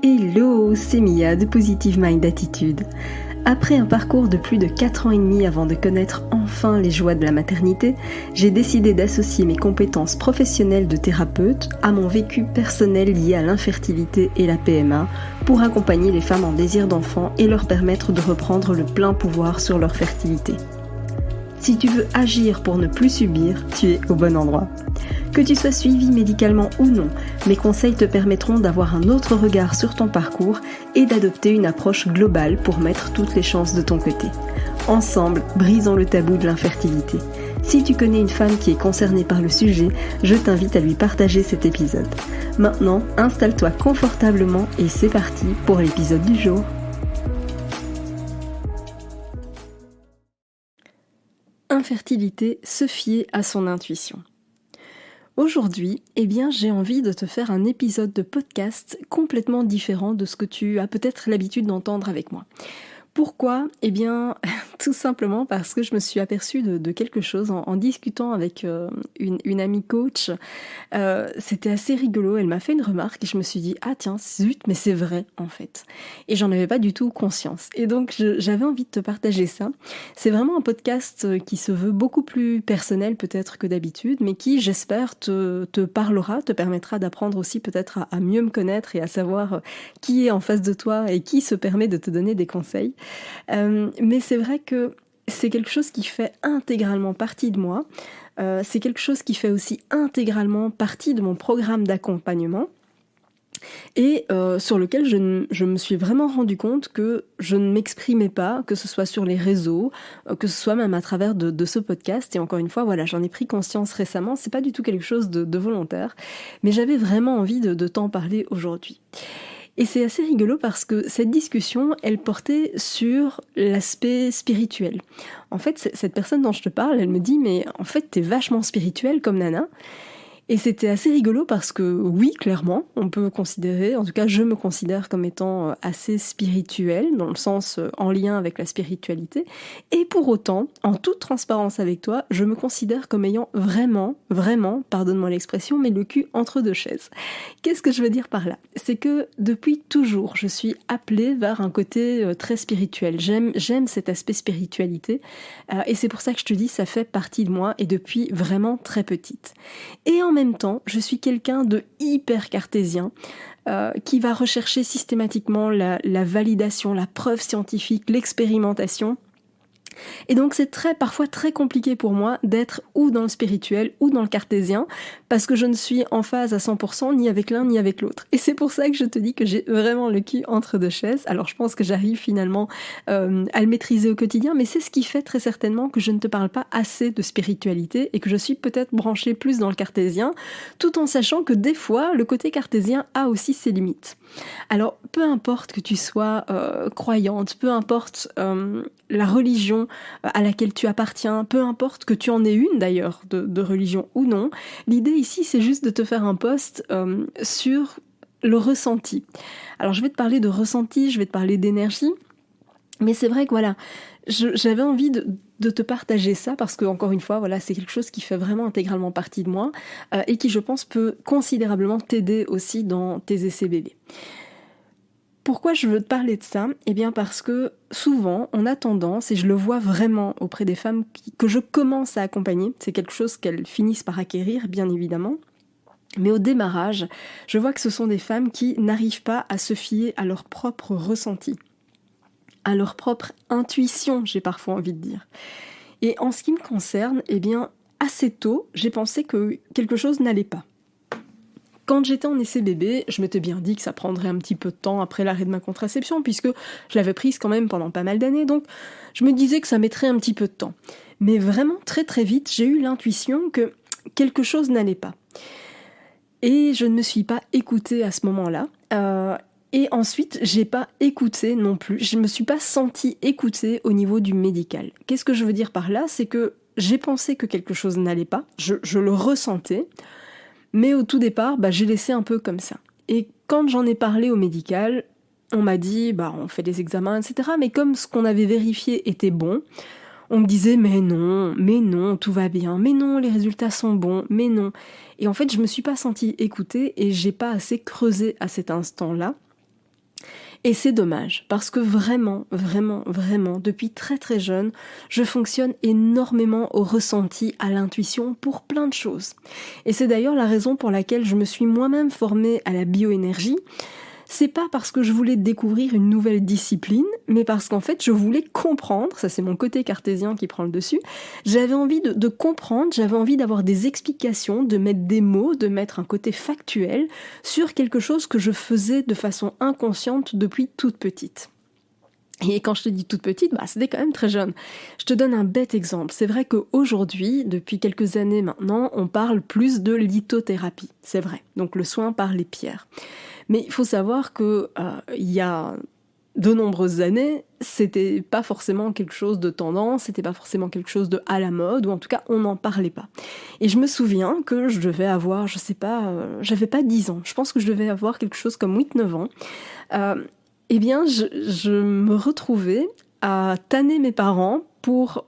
Hello, c'est Mia de Positive Mind Attitude. Après un parcours de plus de 4 ans et demi avant de connaître enfin les joies de la maternité, j'ai décidé d'associer mes compétences professionnelles de thérapeute à mon vécu personnel lié à l'infertilité et la PMA pour accompagner les femmes en désir d'enfant et leur permettre de reprendre le plein pouvoir sur leur fertilité. Si tu veux agir pour ne plus subir, tu es au bon endroit. Que tu sois suivi médicalement ou non, mes conseils te permettront d'avoir un autre regard sur ton parcours et d'adopter une approche globale pour mettre toutes les chances de ton côté. Ensemble, brisons le tabou de l'infertilité. Si tu connais une femme qui est concernée par le sujet, je t'invite à lui partager cet épisode. Maintenant, installe-toi confortablement et c'est parti pour l'épisode du jour. Infertilité, se fier à son intuition. Aujourd'hui, j'ai envie de te faire un épisode de podcast complètement différent de ce que tu as peut-être l'habitude d'entendre avec moi. Pourquoi ? Tout simplement parce que je me suis aperçue de quelque chose en discutant avec une amie coach. C'était assez rigolo, elle m'a fait une remarque et je me suis dit « Ah tiens, zut, mais c'est vrai en fait ». Et j'en avais pas du tout conscience. Et donc j'avais envie de te partager ça. C'est vraiment un podcast qui se veut beaucoup plus personnel peut-être que d'habitude, mais qui j'espère te parlera, te permettra d'apprendre aussi peut-être à mieux me connaître et à savoir qui est en face de toi et qui se permet de te donner des conseils. Mais c'est vrai que c'est quelque chose qui fait intégralement partie de moi. C'est quelque chose qui fait aussi intégralement partie de mon programme d'accompagnement et sur lequel je me suis vraiment rendu compte que je ne m'exprimais pas, que ce soit sur les réseaux, que ce soit même à travers de ce podcast. Et encore une fois, voilà, j'en ai pris conscience récemment. C'est pas du tout quelque chose de volontaire, mais j'avais vraiment envie de t'en parler aujourd'hui. Et c'est assez rigolo parce que cette discussion, elle portait sur l'aspect spirituel. En fait, cette personne dont je te parle, elle me dit « mais en fait, t'es vachement spirituelle comme nana ». Et c'était assez rigolo parce que oui, clairement, on peut considérer, en tout cas je me considère comme étant assez spirituelle, dans le sens en lien avec la spiritualité. Et pour autant, en toute transparence avec toi, je me considère comme ayant vraiment, pardonne-moi l'expression, mais le cul entre deux chaises. Qu'est-ce que je veux dire par là ? C'est que depuis toujours, je suis appelée vers un côté très spirituel. J'aime cet aspect spiritualité. Et c'est pour ça que je te dis, ça fait partie de moi et depuis vraiment très petite. Et en même temps, je suis quelqu'un de hyper cartésien qui va rechercher systématiquement la validation, la preuve scientifique, l'expérimentation. Et donc c'est parfois très compliqué pour moi d'être ou dans le spirituel ou dans le cartésien parce que je ne suis en phase à 100% ni avec l'un ni avec l'autre. Et c'est pour ça que je te dis que j'ai vraiment le cul entre deux chaises. Alors je pense que j'arrive finalement à le maîtriser au quotidien, mais c'est ce qui fait très certainement que je ne te parle pas assez de spiritualité et que je suis peut-être branchée plus dans le cartésien, tout en sachant que des fois le côté cartésien a aussi ses limites. Alors peu importe que tu sois croyante, peu importe la religion à laquelle tu appartiens, peu importe que tu en aies une d'ailleurs de religion ou non, l'idée ici c'est juste de te faire un post sur le ressenti. Alors je vais te parler de ressenti, je vais te parler d'énergie, mais c'est vrai que voilà, j'avais envie de te partager ça parce que encore une fois, voilà, c'est quelque chose qui fait vraiment intégralement partie de moi et qui je pense peut considérablement t'aider aussi dans tes essais bébés. Pourquoi je veux te parler de ça ? Parce que souvent, on a tendance, et je le vois vraiment auprès des femmes que je commence à accompagner, c'est quelque chose qu'elles finissent par acquérir, bien évidemment, mais au démarrage, je vois que ce sont des femmes qui n'arrivent pas à se fier à leur propre ressenti, à leur propre intuition, j'ai parfois envie de dire. Et en ce qui me concerne, assez tôt, j'ai pensé que quelque chose n'allait pas. Quand j'étais en essai bébé, je m'étais bien dit que ça prendrait un petit peu de temps après l'arrêt de ma contraception, puisque je l'avais prise quand même pendant pas mal d'années, donc je me disais que ça mettrait un petit peu de temps. Mais vraiment, très très vite, j'ai eu l'intuition que quelque chose n'allait pas. Et je ne me suis pas écoutée à ce moment-là. Et ensuite, j'ai pas écouté non plus. Je me suis pas sentie écoutée au niveau du médical. Qu'est-ce que je veux dire par là ? C'est que j'ai pensé que quelque chose n'allait pas. Je le ressentais. Mais au tout départ, j'ai laissé un peu comme ça. Et quand j'en ai parlé au médical, on m'a dit, on fait des examens, etc. Mais comme ce qu'on avait vérifié était bon, on me disait, mais non, tout va bien, mais non, les résultats sont bons, mais non. Et en fait, je me suis pas sentie écoutée et j'ai pas assez creusé à cet instant-là. Et c'est dommage, parce que vraiment, vraiment, vraiment, depuis très très jeune, je fonctionne énormément au ressenti, à l'intuition, pour plein de choses. Et c'est d'ailleurs la raison pour laquelle je me suis moi-même formée à la bioénergie. C'est pas parce que je voulais découvrir une nouvelle discipline, mais parce qu'en fait je voulais comprendre, ça c'est mon côté cartésien qui prend le dessus, j'avais envie de comprendre, j'avais envie d'avoir des explications, de mettre des mots, de mettre un côté factuel sur quelque chose que je faisais de façon inconsciente depuis toute petite. Et quand je te dis toute petite, c'était quand même très jeune. Je te donne un bête exemple. C'est vrai qu'aujourd'hui, depuis quelques années maintenant, on parle plus de lithothérapie. C'est vrai. Donc le soin par les pierres. Mais il faut savoir que il y a de nombreuses années, c'était pas forcément quelque chose de tendance, c'était pas forcément quelque chose de à la mode, ou en tout cas on n'en parlait pas. Et je me souviens que je devais avoir, je sais pas, j'avais pas 10 ans, je pense que je devais avoir quelque chose comme 8-9 ans. Eh bien, je me retrouvais à tanner mes parents pour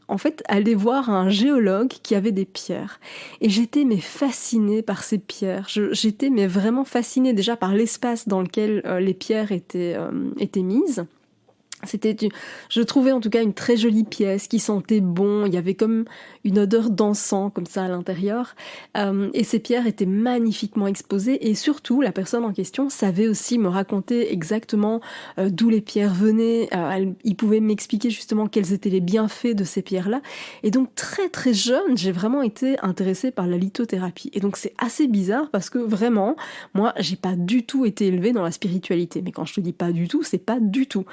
en fait aller voir un géologue qui avait des pierres. Et j'étais fascinée par ces pierres. J'étais vraiment fascinée déjà par l'espace dans lequel les pierres étaient mises. Je trouvais en tout cas une très jolie pièce qui sentait bon, il y avait comme une odeur d'encens comme ça à l'intérieur, et ces pierres étaient magnifiquement exposées, et surtout la personne en question savait aussi me raconter exactement d'où les pierres venaient, il pouvait m'expliquer justement quels étaient les bienfaits de ces pierres-là, et donc très très jeune, j'ai vraiment été intéressée par la lithothérapie, et donc c'est assez bizarre parce que vraiment, moi j'ai pas du tout été élevée dans la spiritualité, mais quand je te dis pas du tout, c'est pas du tout.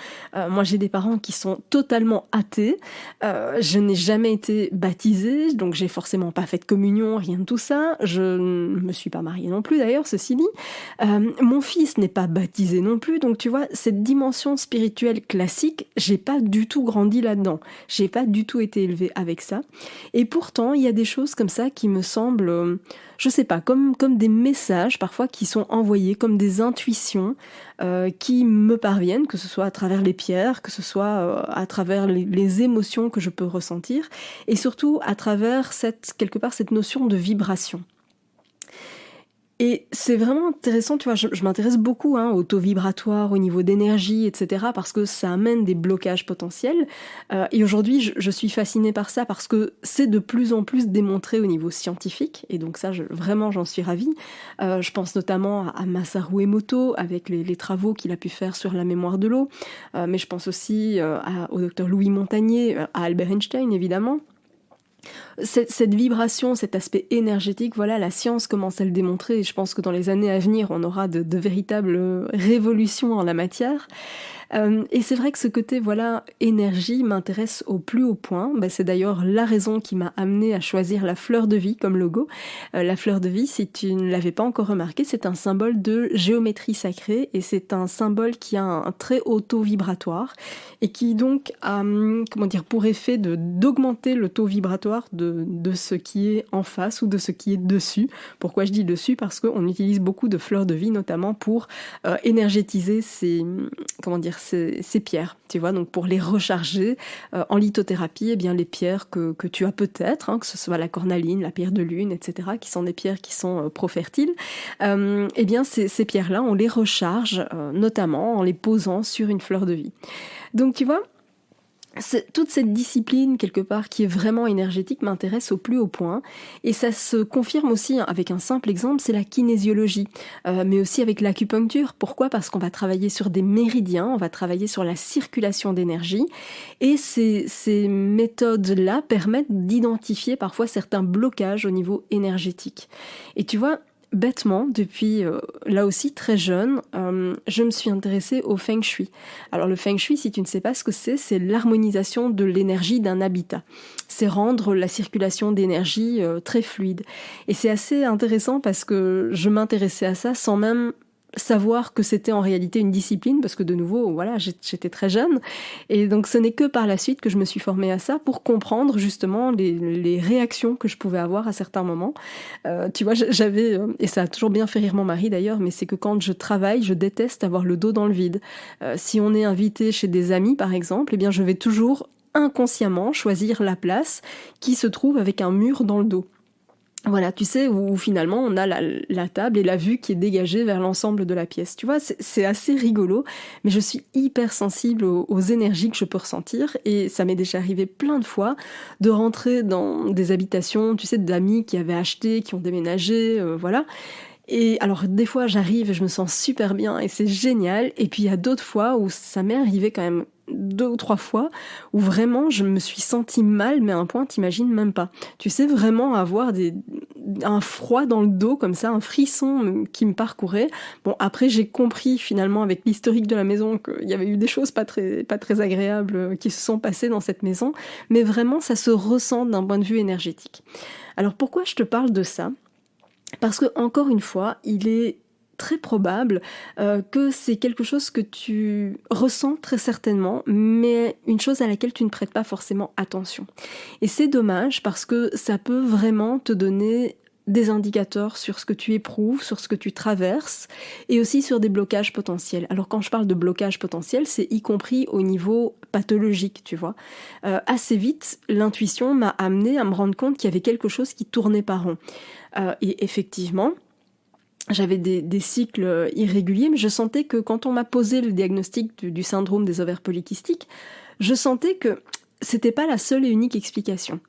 Moi, j'ai des parents qui sont totalement athées. Je n'ai jamais été baptisée, donc j'ai forcément pas fait de communion, rien de tout ça. Je ne me suis pas mariée non plus, d'ailleurs, ceci dit. Mon fils n'est pas baptisé non plus, donc tu vois, cette dimension spirituelle classique, j'ai pas du tout grandi là-dedans. J'ai pas du tout été élevée avec ça. Et pourtant, il y a des choses comme ça qui me semblent, je sais pas, comme des messages parfois qui sont envoyés, comme des intuitions qui me parviennent, que ce soit à travers les pierres, que ce soit à travers les émotions que je peux ressentir, et surtout à travers quelque part cette notion de vibration. Et c'est vraiment intéressant, tu vois, je m'intéresse beaucoup au taux vibratoire, au niveau d'énergie, etc., parce que ça amène des blocages potentiels. Et aujourd'hui, je suis fascinée par ça parce que c'est de plus en plus démontré au niveau scientifique, et donc ça, vraiment, j'en suis ravie. Je pense notamment à Masaru Emoto, avec les travaux qu'il a pu faire sur la mémoire de l'eau, mais je pense aussi au docteur Louis Montagnier, à Albert Einstein, évidemment. Cette vibration, cet aspect énergétique, voilà, la science commence à le démontrer, et je pense que dans les années à venir, on aura de véritables révolutions en la matière. Et c'est vrai que ce côté, voilà, énergie m'intéresse au plus haut point. C'est d'ailleurs la raison qui m'a amenée à choisir la fleur de vie comme logo. La fleur de vie, si tu ne l'avais pas encore remarqué, c'est un symbole de géométrie sacrée, et c'est un symbole qui a un très haut taux vibratoire, et qui donc a, pour effet d'augmenter le taux vibratoire de ce qui est en face ou de ce qui est dessus. Pourquoi je dis dessus ? Parce qu'on utilise beaucoup de fleurs de vie, notamment pour énergétiser ces pierres, tu vois, donc pour les recharger en lithothérapie, les pierres que tu as peut-être, que ce soit la cornaline, la pierre de lune, etc., qui sont des pierres qui sont pro-fertiles, ces pierres-là, on les recharge notamment en les posant sur une fleur de vie. Donc tu vois, toute cette discipline, quelque part, qui est vraiment énergétique, m'intéresse au plus haut point. Et ça se confirme aussi avec un simple exemple, c'est la kinésiologie, mais aussi avec l'acupuncture. Pourquoi ? Parce qu'on va travailler sur des méridiens, on va travailler sur la circulation d'énergie. Et ces méthodes-là permettent d'identifier parfois certains blocages au niveau énergétique. Et tu vois, bêtement, depuis là aussi très jeune, je me suis intéressée au Feng Shui. Alors le Feng Shui, si tu ne sais pas ce que c'est l'harmonisation de l'énergie d'un habitat. C'est rendre la circulation d'énergie très fluide. Et c'est assez intéressant parce que je m'intéressais à ça sans même savoir que c'était en réalité une discipline, parce que de nouveau, voilà, j'étais très jeune, et donc ce n'est que par la suite que je me suis formée à ça pour comprendre justement les réactions que je pouvais avoir à certains moments. Tu vois, j'avais, et ça a toujours bien fait rire mon mari d'ailleurs, mais c'est que quand je travaille, je déteste avoir le dos dans le vide. Si on est invité chez des amis par exemple, je vais toujours inconsciemment choisir la place qui se trouve avec un mur dans le dos. Voilà, tu sais, où finalement on a la table et la vue qui est dégagée vers l'ensemble de la pièce. Tu vois, c'est assez rigolo, mais je suis hyper sensible aux énergies que je peux ressentir et ça m'est déjà arrivé plein de fois de rentrer dans des habitations, tu sais, d'amis qui avaient acheté, qui ont déménagé, voilà. Et alors des fois j'arrive et je me sens super bien et c'est génial, et puis il y a d'autres fois où ça m'est arrivé quand même 2 ou 3 fois, où vraiment je me suis sentie mal, mais à un point t'imagines même pas. Tu sais, vraiment avoir un froid dans le dos comme ça, un frisson qui me parcourait. Bon, après j'ai compris finalement avec l'historique de la maison qu'il y avait eu des choses pas très agréables qui se sont passées dans cette maison, mais vraiment ça se ressent d'un point de vue énergétique. Alors pourquoi je te parle de ça ? Parce que, encore une fois, il est très probable que c'est quelque chose que tu ressens très certainement, mais une chose à laquelle tu ne prêtes pas forcément attention. Et c'est dommage parce que ça peut vraiment te donner des indicateurs sur ce que tu éprouves, sur ce que tu traverses, et aussi sur des blocages potentiels. Alors quand je parle de blocages potentiels, c'est y compris au niveau pathologique, tu vois. Assez vite, l'intuition m'a amené à me rendre compte qu'il y avait quelque chose qui tournait pas rond. Et effectivement, j'avais des cycles irréguliers, mais je sentais que quand on m'a posé le diagnostic du syndrome des ovaires polykystiques, je sentais que c'était pas la seule et unique explication.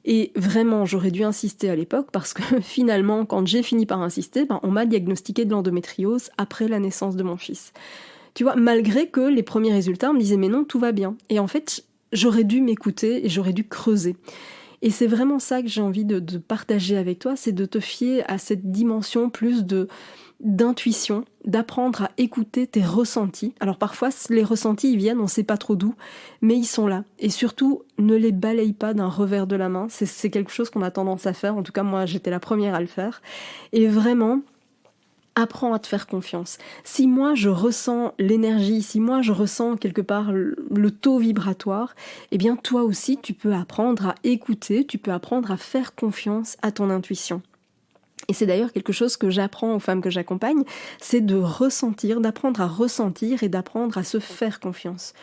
Et vraiment, j'aurais dû insister à l'époque parce que finalement, quand j'ai fini par insister, on m'a diagnostiqué de l'endométriose après la naissance de mon fils. Tu vois, malgré que les premiers résultats, on me disait mais non, tout va bien. Et en fait, j'aurais dû m'écouter et j'aurais dû creuser. Et c'est vraiment ça que j'ai envie de partager avec toi, c'est de te fier à cette dimension plus d'intuition, d'apprendre à écouter tes ressentis. Alors parfois, les ressentis, ils viennent, on ne sait pas trop d'où, mais ils sont là. Et surtout, ne les balaye pas d'un revers de la main. C'est quelque chose qu'on a tendance à faire. En tout cas, moi, j'étais la première à le faire. Et vraiment, apprends à te faire confiance. Si moi je ressens l'énergie, si moi je ressens quelque part le taux vibratoire, eh bien toi aussi tu peux apprendre à écouter, tu peux apprendre à faire confiance à ton intuition. Et c'est d'ailleurs quelque chose que j'apprends aux femmes que j'accompagne, c'est de ressentir, d'apprendre à ressentir et d'apprendre à se faire confiance.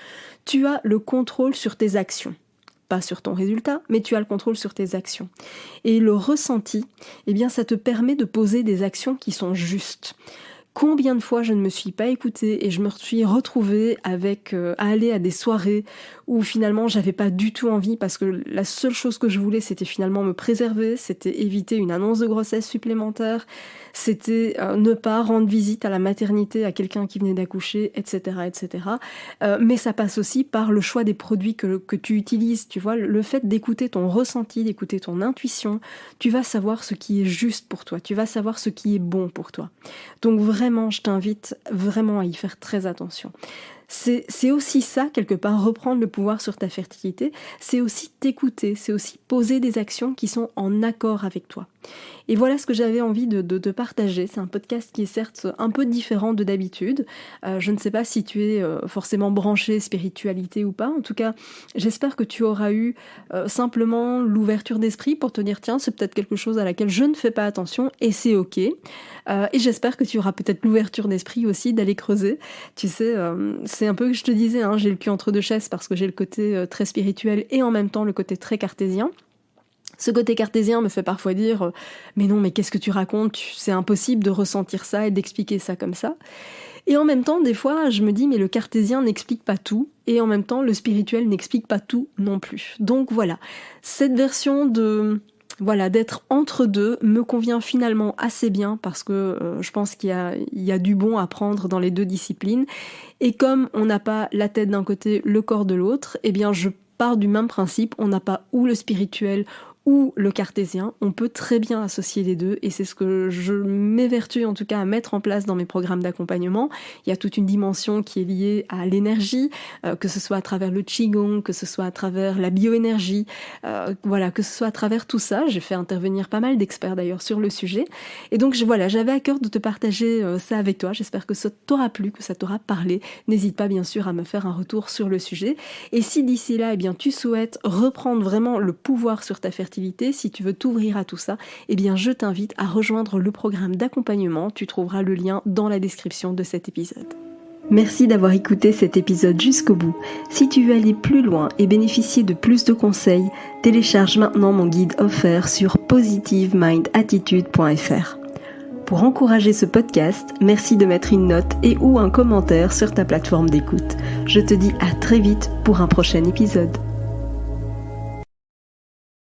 Tu as le contrôle sur tes actions. Pas sur ton résultat, mais tu as le contrôle sur tes actions. Et le ressenti, eh bien, ça te permet de poser des actions qui sont justes. Combien de fois je ne me suis pas écoutée et je me suis retrouvée à aller à des soirées où finalement j'avais pas du tout envie parce que la seule chose que je voulais c'était finalement me préserver, c'était éviter une annonce de grossesse supplémentaire, c'était ne pas rendre visite à la maternité à quelqu'un qui venait d'accoucher, etc. etc. Mais ça passe aussi par le choix des produits que tu utilises, tu vois, le fait d'écouter ton ressenti, d'écouter ton intuition, tu vas savoir ce qui est juste pour toi, tu vas savoir ce qui est bon pour toi. Donc vraiment, je t'invite vraiment à y faire très attention. C'est aussi ça, quelque part, reprendre le pouvoir sur ta fertilité, c'est aussi t'écouter, c'est aussi poser des actions qui sont en accord avec toi. Et voilà ce que j'avais envie de te partager. C'est un podcast qui est certes un peu différent de d'habitude. Je ne sais pas si tu es forcément branché spiritualité ou pas. En tout cas, j'espère que tu auras eu simplement l'ouverture d'esprit pour te dire tiens, c'est peut-être quelque chose à laquelle je ne fais pas attention et c'est ok. Et j'espère que tu auras peut-être l'ouverture d'esprit aussi d'aller creuser. Tu sais, c'est un peu que je te disais, hein, j'ai le cul entre deux chaises parce que j'ai le côté très spirituel et en même temps le côté très cartésien. Ce côté cartésien me fait parfois dire « Mais non, mais qu'est-ce que tu racontes ? C'est impossible de ressentir ça et d'expliquer ça comme ça. » Et en même temps, des fois, je me dis « Mais le cartésien n'explique pas tout. » Et en même temps, le spirituel n'explique pas tout non plus. Donc voilà, cette version d'être entre deux me convient finalement assez bien parce que je pense qu'il y a du bon à prendre dans les deux disciplines. Et comme on n'a pas la tête d'un côté, le corps de l'autre, eh bien je pars du même principe, on n'a pas ou le spirituel ou le cartésien, on peut très bien associer les deux et c'est ce que je m'évertue en tout cas à mettre en place dans mes programmes d'accompagnement. Il y a toute une dimension qui est liée à l'énergie, que ce soit à travers le Qigong, que ce soit à travers la bioénergie, que ce soit à travers tout ça. J'ai fait intervenir pas mal d'experts d'ailleurs sur le sujet et donc j'avais à cœur de te partager ça avec toi. J'espère que ça t'aura plu, que ça t'aura parlé. N'hésite pas bien sûr à me faire un retour sur le sujet et si d'ici là tu souhaites reprendre vraiment le pouvoir sur ta fertilité, si tu veux t'ouvrir à tout ça, eh bien je t'invite à rejoindre le programme d'accompagnement. Tu trouveras le lien dans la description de cet épisode. Merci d'avoir écouté cet épisode jusqu'au bout. Si tu veux aller plus loin et bénéficier de plus de conseils, télécharge maintenant mon guide offert sur positivemindattitude.fr. Pour encourager ce podcast, merci de mettre une note et ou un commentaire sur ta plateforme d'écoute. Je te dis à très vite pour un prochain épisode.